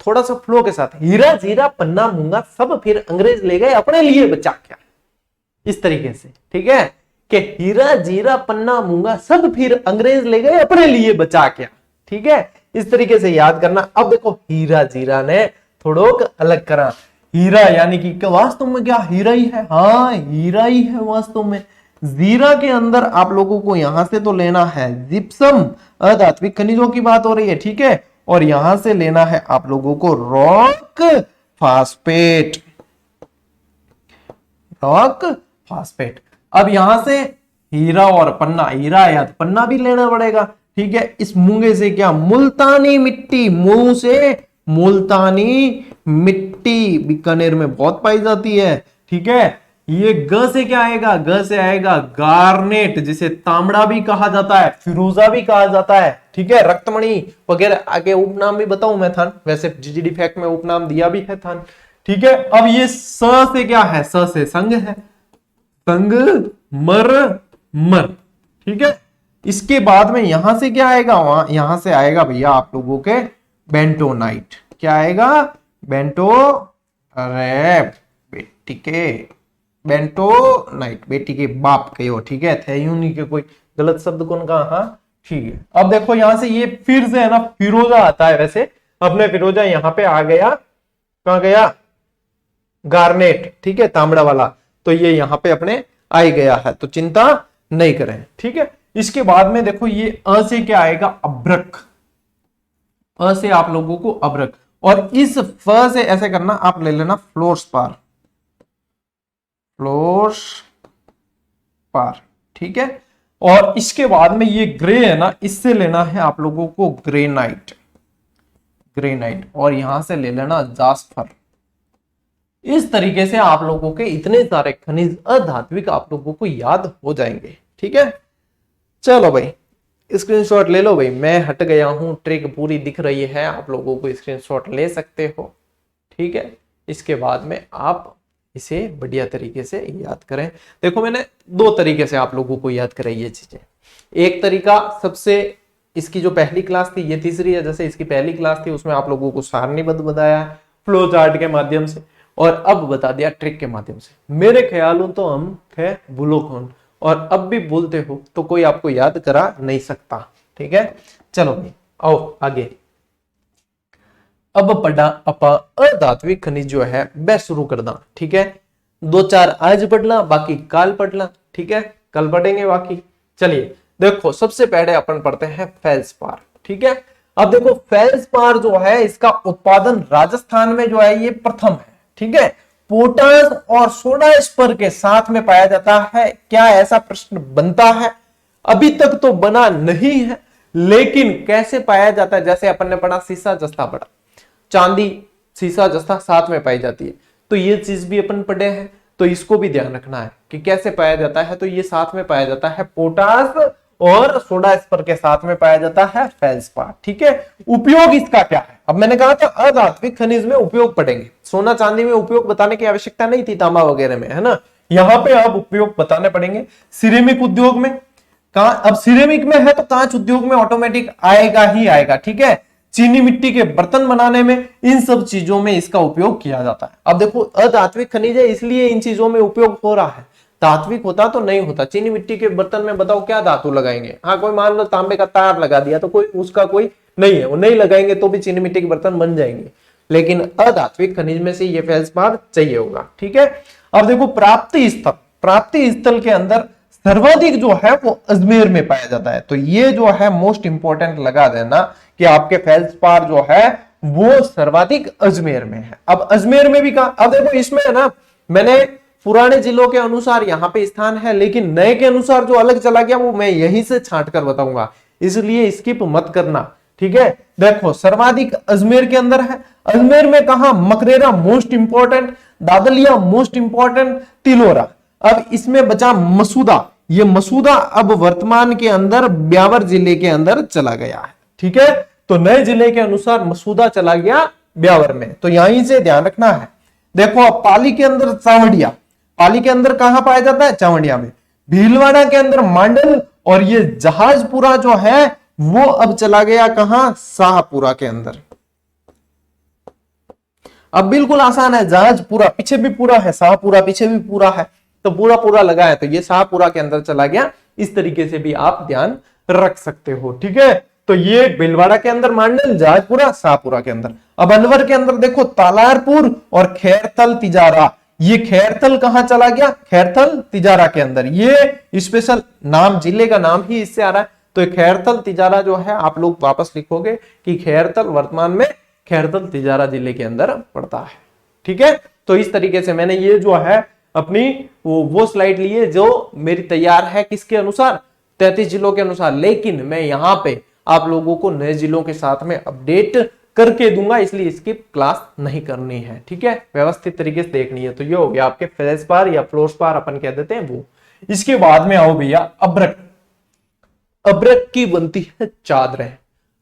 थोड़ा सा फ्लो के साथ, हीरा जीरा पन्ना मूंगा सब फिर अंग्रेज ले गए, अपने लिए बचा क्या, इस तरीके से, ठीक है, कि हीरा जीरा पन्ना मूंगा सब फिर अंग्रेज ले गए, अपने लिए बचा क्या, ठीक है, इस तरीके से याद करना। अब देखो हीरा जीरा ने थोड़ोक अलग करा, हीरा यानी कि वास्तव में क्या हीरा ही है, हाँ हीरा ही है वास्तव में, जीरा के अंदर आप लोगों को यहां से तो लेना है जिप्सम, अधात्विक खनिजों की बात हो रही है, ठीक है। और यहां से लेना है आप लोगों को रॉक फास्फेट, रॉक फास्फेट। अब यहां से हीरा और पन्ना, हीरा या तो पन्ना भी लेना पड़ेगा, ठीक है। इस मूंगे से क्या, मुल्तानी मिट्टी, मुंह से मुल्तानी मिट्टी बीकानेर में बहुत पाई जाती है, ठीक है। ये ग से क्या आएगा, ग से आएगा गार्नेट, जिसे तांबड़ा भी कहा जाता है, फिरोजा भी कहा जाता है, ठीक है। रक्तमणि वगैरह आगे उपनाम भी बताऊं मैं था, वैसे जीजीडी फैक्ट में उपनाम दिया भी है था, ठीक है। अब ये स से क्या है, स से संग है, संग मर मर, ठीक है। इसके बाद में यहां से क्या आएगा, वहां यहां से आएगा भैया आप लोगों के बेंटोनाइट, क्या आएगा, बेंटो, अरे बेटी के बेंटोनाइट, बेटी के बाप के हो, ठीक है, थे यूं नहीं के कोई गलत शब्द कौन कहा, हाँ ठीक है। अब देखो यहां से ये फिर से है ना फिरोजा आता है, वैसे अपने फिरोजा यहां पे आ गया, कहां गया, गार्नेट, ठीक है, तांबड़ा वाला, तो ये यहां पे अपने आ ही गया है, तो चिंता नहीं करें, ठीक है। इसके बाद में देखो ये अ से क्या आएगा, अभ्रक, अ से आप लोगों को अभ्रक, और इस फ से ऐसे करना, आप ले लेना फ्लोरस्पार, फ्लोरस्पार, ठीक है। और इसके बाद में ये ग्रे है ना, इससे लेना है आप लोगों को ग्रेनाइट, ग्रेनाइट, और यहां से ले लेना जास्फर। इस तरीके से आप लोगों के इतने सारे खनिज अधात्विक आप लोगों को याद हो जाएंगे, ठीक है। चलो भाई स्क्रीनशॉट ले लो भाई, मैं हट गया हूं, ट्रिक पूरी दिख रही है, आप लोगों को स्क्रीनशॉट ले सकते हो, ठीक है। इसके बाद में आप इसे बढ़िया तरीके से याद करें। देखो मैंने दो तरीके से आप लोगों को याद कराई ये चीजें, एक तरीका सबसे, इसकी जो पहली क्लास थी, ये तीसरी है, जैसे इसकी पहली क्लास थी उसमें आप लोगों को सारणीबद्ध बताया फ्लो चार्ट के माध्यम से, और अब बता दिया ट्रिक के माध्यम से। मेरे ख्यालों तो हम थे भूलो कौन, और अब भी भूलते हो तो कोई आपको याद करा नहीं सकता, ठीक है। चलो भाई आओ आगे। अब पढ़ा अपा अधात्विक खनिज जो है वह शुरू कर दा, ठीक है। दो चार आज पढ़ना, बाकी कल पढ़ना, ठीक है, कल पढ़ेंगे बाकी। चलिए देखो सबसे पहले अपन पढ़ते हैं फेल्सपार, ठीक है। अब देखो फेल्सपार जो है इसका उत्पादन राजस्थान में जो है ये प्रथम है, ठीक है। पोटास और सोडा स्पर के साथ में पाया जाता है, क्या ऐसा प्रश्न बनता है, अभी तक तो बना नहीं है, लेकिन कैसे पाया जाता है, जैसे अपन ने पढ़ा सीसा जस्ता पढ़ा, चांदी सीसा जस्ता साथ में पाई जाती है, तो ये चीज भी अपन पढ़े हैं, तो इसको भी ध्यान रखना है कि कैसे पाया जाता है, तो ये साथ में पाया जाता है, पोटास और सोडा स्पर के साथ में पाया जाता है फेल्सपार, ठीक है। उपयोग इसका क्या है, अब मैंने कहा था अधात्विक खनिज में उपयोग पढ़ेंगे, सोना चांदी में उपयोग बताने की आवश्यकता नहीं थी, तांबा वगैरह में, है ना। यहां पे अब उपयोग बताने पड़ेंगे। सिरेमिक उद्योग में, अब सिरेमिक में है तो कांच उद्योग में ऑटोमेटिक आएगा ही आएगा, ठीक है। चीनी मिट्टी के बर्तन बनाने में, इन सब चीजों में इसका उपयोग किया जाता है। अब देखो अधात्विक खनिज है इसलिए इन चीजों में उपयोग हो रहा है, धात्विक होता तो नहीं होता। चीनी मिट्टी के बर्तन में बताओ क्या धातु लगाएंगे, हाँ कोई मान लो तांबे का तार लगा दिया तो कोई उसका कोई नहीं है, वो नहीं लगाएंगे तो भी चीनी मिट्टी के बर्तन बन जाएंगे, लेकिन अधात्विक खनिज में से ये फेल्सपार चाहिए होगा, ठीक है। अब देखो प्राप्ति स्थल, प्राप्ति स्थल के अंदर सर्वाधिक जो है वो अजमेर में पाया जाता है, तो ये जो है मोस्ट इंपॉर्टेंट लगा देना कि आपके फेल्सपार जो है वो सर्वाधिक अजमेर में है। अब अजमेर में भी कहा, अब देखो इसमें है ना, मैंने पुराने जिलों के अनुसार यहाँ पे स्थान है, लेकिन नए के अनुसार जो अलग चला गया वो मैं यहीं से छांट कर बताऊंगा, इसलिए स्किप मत करना, ठीक है। देखो सर्वाधिक अजमेर के अंदर है, अजमेर में कहा, मकरेरा most important, दादलिया most important, Tilora. अब इसमें बचा मसूदा, ये मसूदा अब वर्तमान के अंदर ब्यावर जिले के अंदर चला गया है, ठीक है। तो नए जिले के अनुसार मसूदा चला गया ब्यावर में, तो यहीं से ध्यान रखना है। देखो अब पाली के अंदर चावड़िया, पाली के अंदर कहां पाया जाता है, चावड़िया में। भीलवाड़ा के अंदर मांडल, और ये जहाजपुरा जो है वो अब चला गया कहां, शाहपुरा के अंदर। अब बिल्कुल आसान है, जहाजपुरा पीछे भी पूरा है, शाहपुरा पीछे भी पूरा है, तो पूरा पूरा लगा है, तो ये शाहपुरा के अंदर चला गया। इस तरीके से भी आप ध्यान रख सकते हो, ठीक है। तो ये भीलवाड़ा के अंदर मांडल, जहाजपुरा, शाहपुरा के अंदर। अब अलवर के अंदर देखो तालारपुर और खैरतल तिजारा, ये खैरथल कहां चला गया? खैरथल तिजारा के अंदर। ये स्पेशल नाम, जिले का नाम ही इससे आ रहा है। तो खैरथल तिजारा जो है आप लोग वापस लिखोगे कि खैरथल वर्तमान में खैरथल तिजारा जिले के अंदर पड़ता है। ठीक है, तो इस तरीके से मैंने ये जो है अपनी वो स्लाइड ली है जो मेरी तैयार है, किसके अनुसार? 33 जिलों के अनुसार। लेकिन मैं यहां पे आप लोगों को नए जिलों के साथ में अपडेट करके दूंगा, इसलिए इसकी क्लास नहीं करनी है। ठीक है, व्यवस्थित तरीके से देखनी है। तो ये हो गया आपके फेस पार या फ्लोर्स पार अपन कह देते हैं वो। इसके बाद में आओ भैया अब्रक। अब्रक की बनती है चादरें,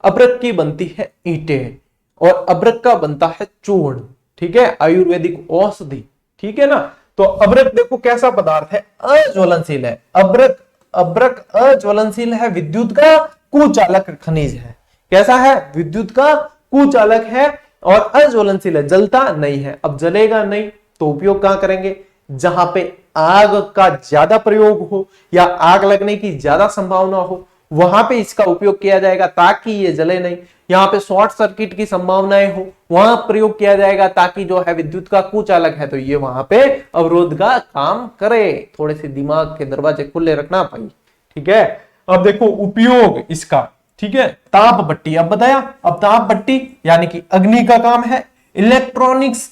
अब्रक की बनती है ईंटें, और अब्रक का बनता है चूर्ण। ठीक है, आयुर्वेदिक औषधि। ठीक है ना। तो अब्रक देखो कैसा पदार्थ है, अज्वलनशील है। अब्रक अज्वलनशील है, विद्युत का कुचालक खनिज है। कैसा है? विद्युत का कुचालक है और अज्वलनशील है, जलता नहीं है। अब जलेगा नहीं तो उपयोग कहां करेंगे? जहां पे आग का ज्यादा प्रयोग हो या आग लगने की ज्यादा संभावना हो, वहां पे इसका उपयोग किया जाएगा ताकि ये जले नहीं। यहाँ पे शॉर्ट सर्किट की संभावनाएं हो, वहां प्रयोग किया जाएगा ताकि जो है विद्युत का कुचालक है तो ये वहां पे अवरोध का काम करे। थोड़े से दिमाग के दरवाजे खुले रखना भाई। ठीक है, अब देखो उपयोग इसका। ठीक है, ताप भट्टी, अब बताया। अब ताप भट्टी यानी कि अग्नि का काम है। इलेक्ट्रॉनिक्स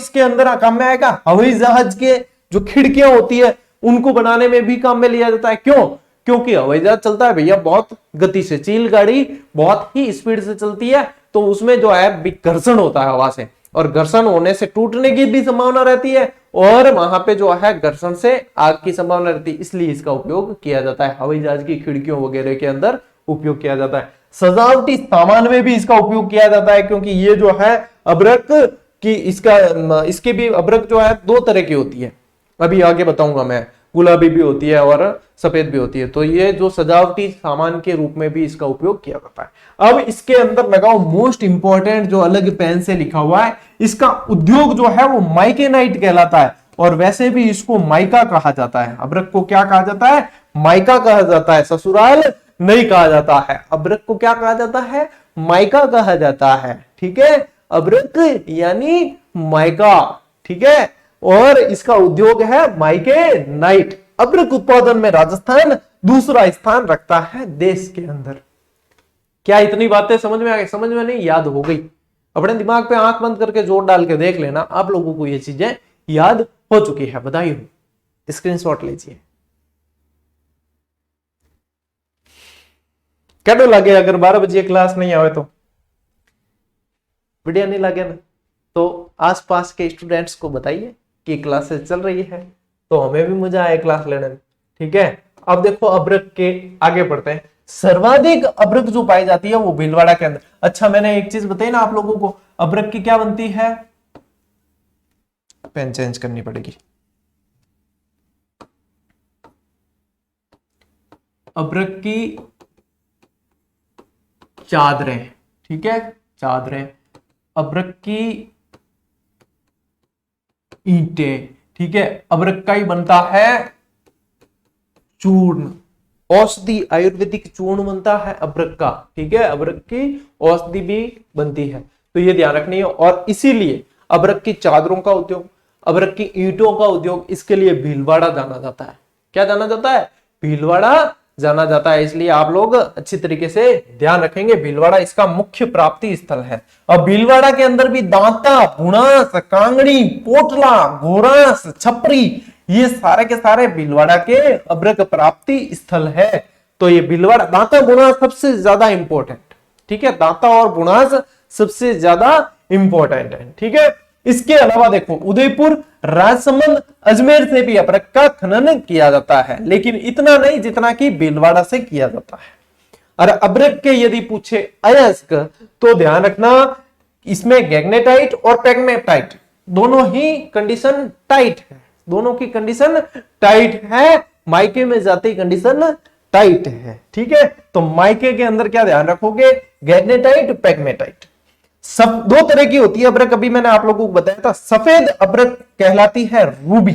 के अंदर काम में आएगा। हवाई जहाज के जो खिड़कियां होती है उनको बनाने में भी काम में लिया जाता है। क्यों? क्योंकि हवाई जहाज चलता है भैया बहुत गति से, चील गाड़ी बहुत ही स्पीड से चलती है, तो उसमें जो है घर्षण होता है हवा से, और घर्षण होने से टूटने की भी संभावना रहती है, और वहां पे जो है घर्षण से आग की संभावना रहती है। इसलिए इसका उपयोग किया जाता है, हवाई जहाज की खिड़कियों वगैरह के अंदर उपयोग किया जाता है। सजावटी सामान में भी इसका उपयोग किया जाता है, क्योंकि ये जो है अब्रक की इसके भी अब्रक जो है दो तरह की होती है, अभी आगे बताऊंगा मैं। गुलाबी भी होती है और सफेद भी होती है। तो ये जो सजावटी सामान के रूप में भी इसका उपयोग किया जाता है। अब इसके अंदर लगाओ मोस्ट इंपॉर्टेंट जो अलग पेन से लिखा हुआ है, इसका उद्योग जो है वो माइकेनाइट कहलाता है, और वैसे भी इसको माइका कहा जाता है। अब्रक को क्या कहा जाता है? माइका कहा जाता है, ससुराल नहीं कहा जाता है। अब्रक को क्या कहा जाता है? माइका कहा जाता है। ठीक है, अब्रक यानी माइका। ठीक है, और इसका उद्योग है माइकेनाइट। अब्रक उत्पादन में राजस्थान दूसरा स्थान रखता है देश के अंदर। क्या इतनी बातें समझ में आ गई? समझ में नहीं, याद हो गई? अपने दिमाग पे आंख बंद करके जोर डाल के देख लेना, आप लोगों को ये चीजें याद हो चुकी है। बधाई हो, स्क्रीनशॉट लीजिए। क्या लगे अगर 12 बजे क्लास नहीं आवे तो? बढ़िया नहीं लगे ना? तो आसपास के स्टूडेंट्स को बताइए कि क्लासेस चल रही है, तो हमें भी मजा आए क्लास लेने में। ठीक है, अब देखो अब्रक के आगे बढ़ते हैं। सर्वाधिक अब्रक जो पाई जाती है वो भीलवाड़ा के अंदर। अच्छा, मैंने एक चीज बताई ना आप लोगों को, अब्रक की क्या बनती है? पेन चेंज करनी पड़ेगी। अब्रक की चादरें। ठीक है, चादरें। अब्रक की ईंटें। ठीक है, अब्रक का ही बनता है चूर्ण, औषधि, आयुर्वेदिक चूर्ण बनता है अब्रक का। ठीक है, अब्रक की औषधि भी बनती है, तो ये ध्यान रखनी है। और इसीलिए अब्रक की चादरों का उद्योग, अब्रक की ईंटों का उद्योग, इसके लिए भीलवाड़ा जाना जाता है। क्या जाना जाता है? भीलवाड़ा जाना जाता है। इसलिए आप लोग अच्छी तरीके से ध्यान रखेंगे, भीलवाड़ा इसका मुख्य प्राप्ति स्थल है। अब भीलवाड़ा के अंदर भी दांता, बुणास, कांगड़ी, पोटला, घोरास, छपरी, ये सारे के सारे भीलवाड़ा के अब्रक प्राप्ति स्थल है। तो ये भीलवाड़ा, दांता बुणास सबसे ज्यादा इंपॉर्टेंट। ठीक है, दांता और बुणास सबसे ज्यादा इंपॉर्टेंट है। ठीक है, इसके अलावा देखो उदयपुर, राजसमंद, अजमेर से भी अब्रक का खनन किया जाता है, लेकिन इतना नहीं जितना कि भीलवाड़ा से किया जाता है। और अब्रक के यदि पूछे अयस्क तो ध्यान रखना, इसमें गैग्नेटाइट और पेग्मेटाइट दोनों ही कंडीशन टाइट है, दोनों की कंडीशन टाइट है। माइके में जाती कंडीशन टाइट है। ठीक है, तो माइके के अंदर क्या ध्यान रखोगे? गैग्नेटाइट, पेग्मेटाइट। सब दो तरह की होती है अब्रक, अभी मैंने आप लोगों को बताया था। सफेद अब्रक कहलाती है रूबी।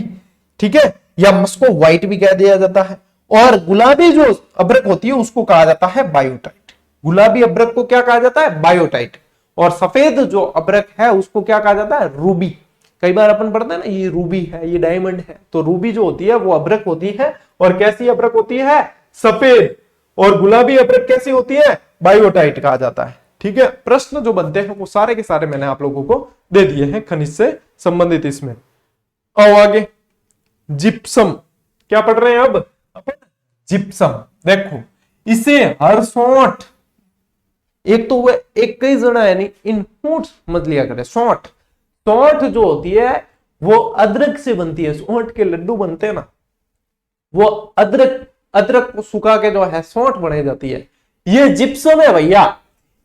ठीक है, या मस्को व्हाइट भी कह दिया जाता है। और गुलाबी जो अब्रक होती है उसको कहा जाता है बायोटाइट। गुलाबी अब्रक को क्या कहा जाता है? बायोटाइट। और सफेद जो अब्रक है उसको क्या कहा जाता है? रूबी। कई बार अपन पढ़ते हैं ना, ये रूबी है, ये डायमंड है, तो रूबी जो होती है वो अभ्रक होती है, और कैसी अभ्रक होती है? सफेद। और गुलाबी अभ्रक कैसी होती है? बायोटाइट कहा जाता है। ठीक है, प्रश्न जो बनते हैं वो सारे के सारे मैंने आप लोगों को दे दिए हैं खनिज से संबंधित इसमें। आओ आगे, जिप्सम। क्या पढ़ रहे हैं अब अपन? जिप्सम। देखो इसे हर सोंठ, एक तो वह एक कई जना है नहीं, इन होंठ मत लिया करे, सोंठ। सोंठ जो होती है वो अदरक से बनती है, सोंठ के लड्डू बनते हैं ना, वो अदरक, अदरक को सुखा के जो है सोंठ बनाई जाती है, ये जिप्सम है भैया,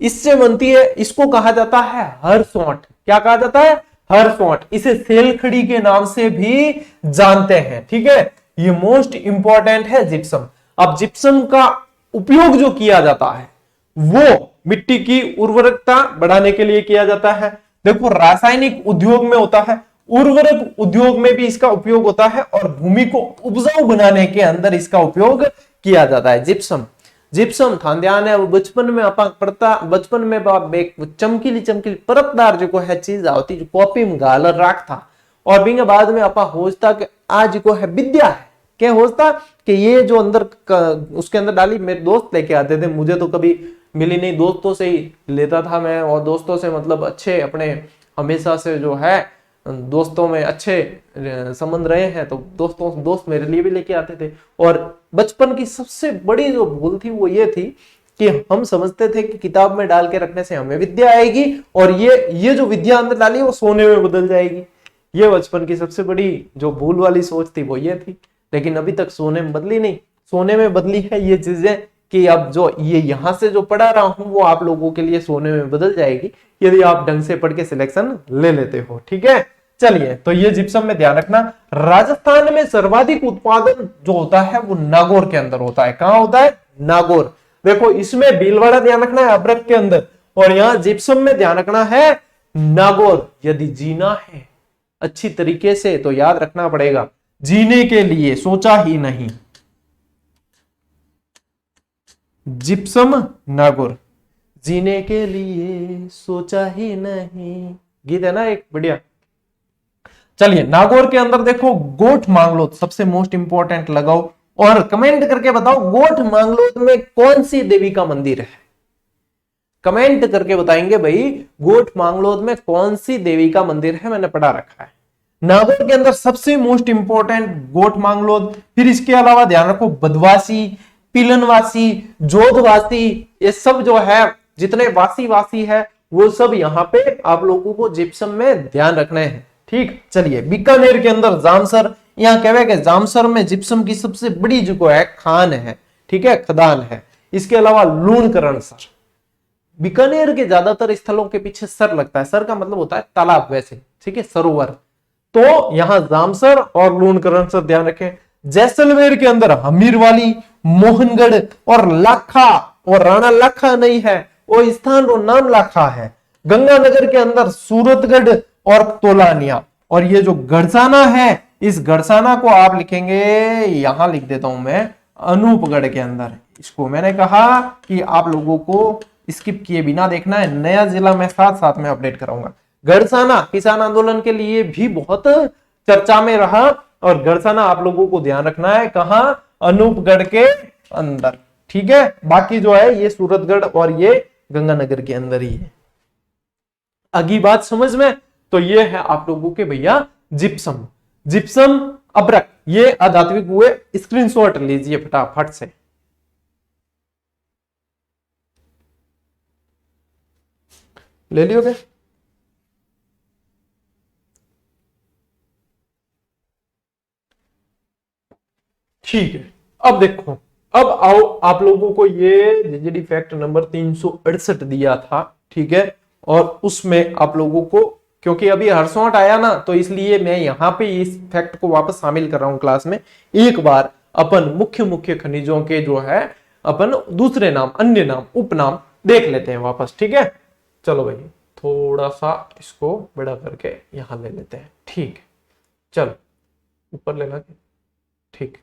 इससे बनती है। इसको कहा जाता है हर सोंठ। क्या कहा जाता है? हर सोंठ। इसे सेलखड़ी के नाम से भी जानते हैं। ठीक है, ये मोस्ट इंपॉर्टेंट है जिप्सम। अब जिप्सम का उपयोग जो किया जाता है वो मिट्टी की उर्वरकता बढ़ाने के लिए किया जाता है। देखो रासायनिक उद्योग में होता है, उर्वरक उद्योग में भी इसका उपयोग होता है, और भूमि को उपजाऊ बनाने के अंदर इसका उपयोग किया जाता है। जिप्सम, जिप्सम था ध्यान है, वो बचपन में अपा पढ़ता, बचपन में एक चमकीली चमकीली परतदार जो है चीज आती जो कॉपी में गाल राख था, और बिंग बाद में अपा होजता कि आज को है विद्या है, क्या होजता कि ये जो अंदर उसके अंदर डाली, मेरे दोस्त लेके आते थे, मुझे तो कभी मिली नहीं, दोस्तों से ही लेता था मैं, और दोस्तों से मतलब अच्छे अपने हमेशा से जो है दोस्तों में अच्छे संबंध रहे हैं, तो दोस्त मेरे लिए भी लेके आते थे। और बचपन की सबसे बड़ी जो भूल थी वो ये थी कि हम समझते थे कि किताब में डाल के रखने से हमें विद्या आएगी, और ये जो विद्या अंदर डाली वो सोने में बदल जाएगी। ये बचपन की सबसे बड़ी जो भूल वाली सोच थी वो ये थी, लेकिन अभी तक सोने में बदली नहीं। सोने में बदली है ये चीजें कि अब जो ये यहां से जो पढ़ा रहा हूं वो आप लोगों के लिए सोने में बदल जाएगी, यदि आप ढंग से पढ़ के सिलेक्शन ले लेते हो। ठीक है, चलिए, तो ये जिप्सम में ध्यान रखना। राजस्थान में सर्वाधिक उत्पादन जो होता है वो नागौर के अंदर होता है। कहां होता है? नागौर। देखो इसमें भीलवाड़ा ध्यान रखना है अभ्रक के अंदर, और यहां जिप्सम में ध्यान रखना है नागौर। यदि जीना है अच्छी तरीके से तो याद रखना पड़ेगा, जीने के लिए सोचा ही नहीं, जिप्सम नागौर, जीने के लिए सोचा ही नहीं, गीत है ना एक बढ़िया। चलिए, नागौर के अंदर देखो गोठ मांगलोद सबसे मोस्ट इंपॉर्टेंट लगाओ, और कमेंट करके बताओ गोठ मांगलोद में कौन सी देवी का मंदिर है। कमेंट करके बताएंगे भाई गोठ मांगलोद में कौन सी देवी का मंदिर है, मैंने पढ़ा रखा है। नागौर के अंदर सबसे मोस्ट इंपॉर्टेंट गोठ मांगलोद, फिर इसके अलावा ध्यान रखो बदवासी, पिलनवासी, जोधवासी, ये सब जो है जितने वासी है वो सब यहाँ पे आप लोगों को जिप्सम में ध्यान रखने हैं। ठीक, चलिए, बीकानेर के अंदर जामसर, यहाँ कहे जामसर में जिप्सम की सबसे बड़ी जो है खान है, ठीक है, खदान है। इसके अलावा लूणकरण सर, बीकानेर के ज्यादातर स्थलों के पीछे सर लगता है, सर का मतलब होता है तालाब वैसे, ठीक है, सरोवर, तो यहाँ जामसर और लूणकरण सर ध्यान रखें। जैसलमेर के अंदर हमीरवाली, मोहनगढ़ और लाखा, और राणा लाखा नहीं है वो स्थान, वो नाम लाखा है। गंगानगर के अंदर सूरतगढ़ और तोलानिया, और ये जो गढ़साना है, इस गढ़साना को आप लिखेंगे, यहां लिख देता हूं मैं, अनूपगढ़ के अंदर। इसको मैंने कहा कि आप लोगों को स्किप किए बिना देखना है, नया जिला मैं साथ साथ में अपडेट कराऊंगा। गढ़साना किसान आंदोलन के लिए भी बहुत चर्चा में रहा, और गढ़साना आप लोगों को ध्यान रखना है कहां? अनूपगढ़ के अंदर। ठीक है, बाकी जो है ये सूरतगढ़ और ये गंगानगर के अंदर ही है। अगली बात समझ में, तो ये है आप लोगों के भैया जिप्सम, जिप्सम अभ्रक, ये अधात्विक हुए। स्क्रीनशॉट लीजिए फटाफट से। ले लियोगे? ठीक है, अब देखो, अब आओ आप लोगों को ये जेजेडी फैक्ट नंबर 368 दिया था, ठीक है, और उसमें आप लोगों को, क्योंकि अभी हरसोट आया ना, तो इसलिए मैं यहां पे इस फैक्ट को वापस शामिल कर रहा हूं क्लास में। एक बार अपन मुख्य मुख्य खनिजों के जो है अपन दूसरे नाम, अन्य नाम, उपनाम देख लेते हैं वापस। ठीक है, चलो भाई थोड़ा सा इसको बड़ा करके यहां ले लेते हैं। ठीक, चलो ऊपर लेना, ठीक।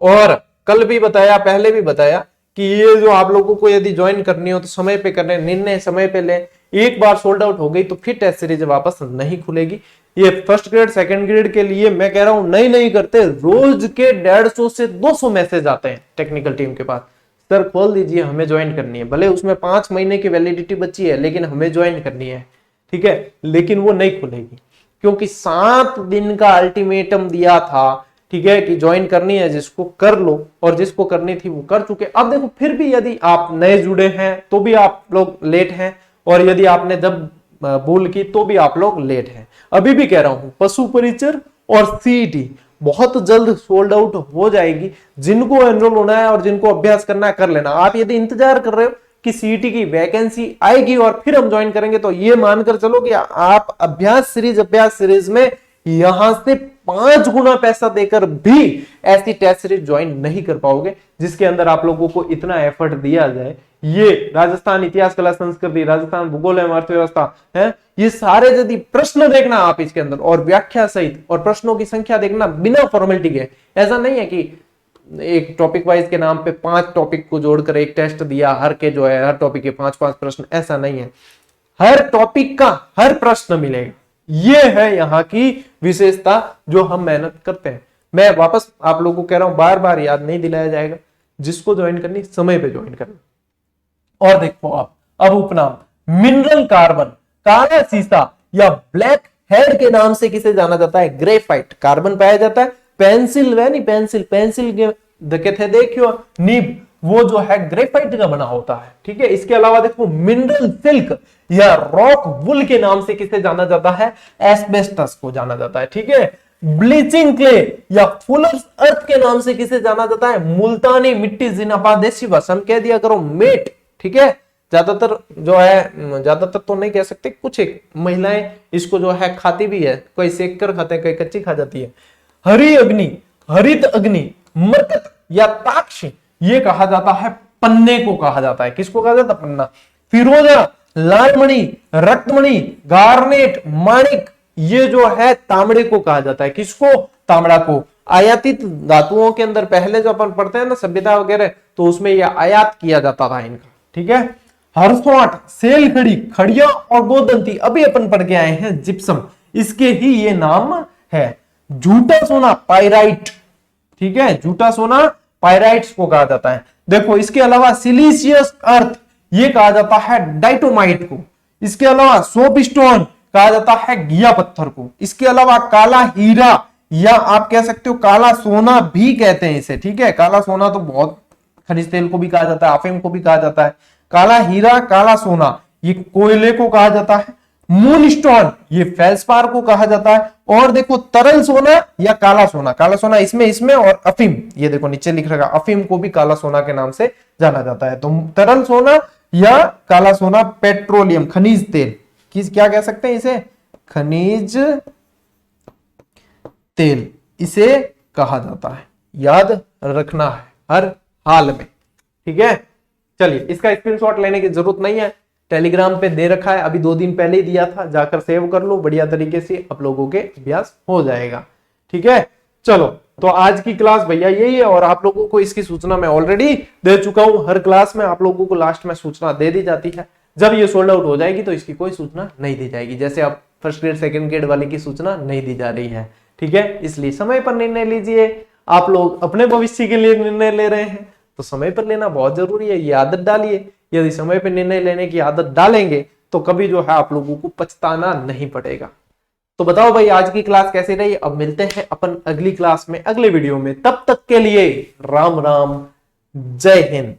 और कल भी बताया, पहले भी बताया कि ये जो आप लोगों को यदि ज्वाइन करनी हो तो समय पे करने, निर्णय समय पे लें। एक बार सोल्ड आउट हो गई तो फिर टेस्ट सीरीज वापस नहीं खुलेगी। ये फर्स्ट ग्रेड सेकंड ग्रेड के लिए मैं कह रहा हूं नहीं करते, रोज के 150 से 200 मैसेज आते हैं टेक्निकल टीम के पास, सर खोल दीजिए हमें ज्वाइन करनी है, भले उसमें 5 महीने की वैलिडिटी बची है लेकिन हमें ज्वाइन करनी है, ठीक है, लेकिन वो नहीं खुलेगी क्योंकि 7 दिन का अल्टीमेटम दिया था, ठीक है, कि ज्वाइन करनी है जिसको कर लो, और जिसको करनी थी वो कर चुके। अब देखो फिर भी यदि आप नए जुड़े हैं तो भी आप लोग लेट हैं, और यदि आपने जब भूल की तो भी आप लोग लेट हैं। अभी भी कह रहा हूं पशु परिचर और सीईटी बहुत जल्द सोल्ड आउट हो जाएगी। जिनको एनरोल होना है और जिनको अभ्यास करना है कर लेना। आप यदि इंतजार कर रहे हो कि सीईटी की वैकेंसी आएगी और फिर हम ज्वाइन करेंगे, तो ये मानकर चलो कि आप अभ्यास सीरीज में यहां से 5 गुना पैसा देकर भी ऐसी टेस्ट सीरीज ज्वाइन नहीं कर पाओगे जिसके अंदर आप लोगों को इतना एफर्ट दिया जाए। ये राजस्थान इतिहास कला संस्कृति, राजस्थान भूगोल एवं अर्थव्यवस्था है, ये सारे यदि प्रश्न देखना आप इसके अंदर और व्याख्या सहित और प्रश्नों की संख्या देखना बिना फॉर्मेलिटी के, ऐसा नहीं है कि एक टॉपिक वाइज के नाम पे 5 टॉपिक को जोड़कर एक टेस्ट दिया, हर के जो है हर टॉपिक के 5-5 प्रश्न, ऐसा नहीं है। हर टॉपिक का हर प्रश्न मिलेगा। ये है यहाँ की विशेषता जो हम मेहनत करते हैं। मैं वापस आप लोगों को कह रहा हूं, बार बार याद नहीं दिलाया जाएगा, जिसको ज्वाइन करनी समय पे ज्वाइन करना। और देखो आप अब उपनाम मिनरल कार्बन, काला सीसा या ब्लैक हेड के नाम से किसे जाना जाता है? ग्रेफाइट। कार्बन पाया जाता है पेंसिल वे नहीं पेंसिल के देखे थे देखियो नीब, वो जो है ग्रेफाइट का बना होता है, ठीक है। इसके अलावा देखो मिनरल सिल्क या रॉक वुल के नाम से किसे जाना जाता है? एस्बेस्टस को जाना जाता है, ठीक है। ब्लीचिंग क्ले या फुलर्स अर्थ के नाम से किसे जाना जाता है? मुल्तानी मिट्टी, जिन्हें देसी भाषा में कह दिया करो मेट, ठीक है। ज्यादातर जो है, ज्यादातर तो नहीं कह सकते, कुछ एक महिलाएं इसको जो है खाती भी है, कोई सेक कर खाते हैं, कोई कच्ची खा जाती है। हरी अग्नि, हरित अग्नि, मरकत या ताक्ष, ये कहा जाता है पन्ने को कहा जाता है। किसको कहा जाता है? पन्ना। फिरोजा, लालमणि, रक्तमणि, गार्नेट, माणिक, ये जो है तांबड़े को कहा जाता है। किसको? तांबड़ा को। आयातित धातुओं के अंदर पहले जो अपन पढ़ते हैं ना सभ्यता वगैरह, तो उसमें यह आयात किया जाता था इनका, ठीक है। हरसोट, सेल खड़ी, खड़िया और गोदंती, अभी अपन पढ़ के आए हैं जिप्सम, इसके ही ये नाम है। झूठा सोना पाइराइट, ठीक है, झूठा सोना पाइराइट्स को कहा जाता है। देखो इसके अलावा सिलिशियस अर्थ ये कहा जाता है डाइटोमाइट को। इसके अलावा सोप स्टोन कहा जाता है घिया पत्थर को। इसके अलावा काला हीरा या आप कह सकते हो काला सोना भी कहते हैं इसे, ठीक है। काला सोना तो बहुत खनिज तेल को भी कहा जाता है, अफीम को भी कहा जाता है। काला हीरा, काला सोना ये कोयले को कहा जाता है। मून स्टोन ये फेल्सपार को कहा जाता है। और देखो तरल सोना या काला सोना इसमें और अफीम, ये देखो नीचे लिख रखा, अफीम को भी काला सोना के नाम से जाना जाता है। तो तरल सोना या काला सोना, पेट्रोलियम खनिज तेल, किस क्या कह सकते हैं इसे? खनिज तेल इसे कहा जाता है। याद रखना है हर हाल में, ठीक है। चलिए इसका स्क्रीनशॉट लेने की जरूरत नहीं है, टेलीग्राम पे दे रखा है, अभी 2 दिन पहले ही दिया था, जाकर सेव कर लो, बढ़िया तरीके से आप लोगों के अभ्यास हो जाएगा, ठीक है। चलो तो आज की क्लास भैया यही है, और आप लोगों को इसकी सूचना मैं ऑलरेडी दे चुका हूं। हर क्लास में आप लोगों को लास्ट में सूचना दे दी जाती है। जब ये सोल्ड आउट हो जाएगी तो इसकी कोई सूचना नहीं दी जाएगी, जैसे आप फर्स्ट ग्रेड सेकंड ग्रेड वाले की सूचना नहीं दी जा रही है, ठीक है। इसलिए समय पर निर्णय लीजिए। आप लोग अपने भविष्य के लिए निर्णय ले रहे हैं तो समय पर लेना बहुत जरूरी है, ये आदत डालिए। यदि समय पर निर्णय लेने की आदत डालेंगे तो कभी जो है आप लोगों को पछताना नहीं पड़ेगा। तो बताओ भाई आज की क्लास कैसी रही? अब मिलते हैं अपन अगली क्लास में, अगले वीडियो में। तब तक के लिए राम राम, जय हिंद।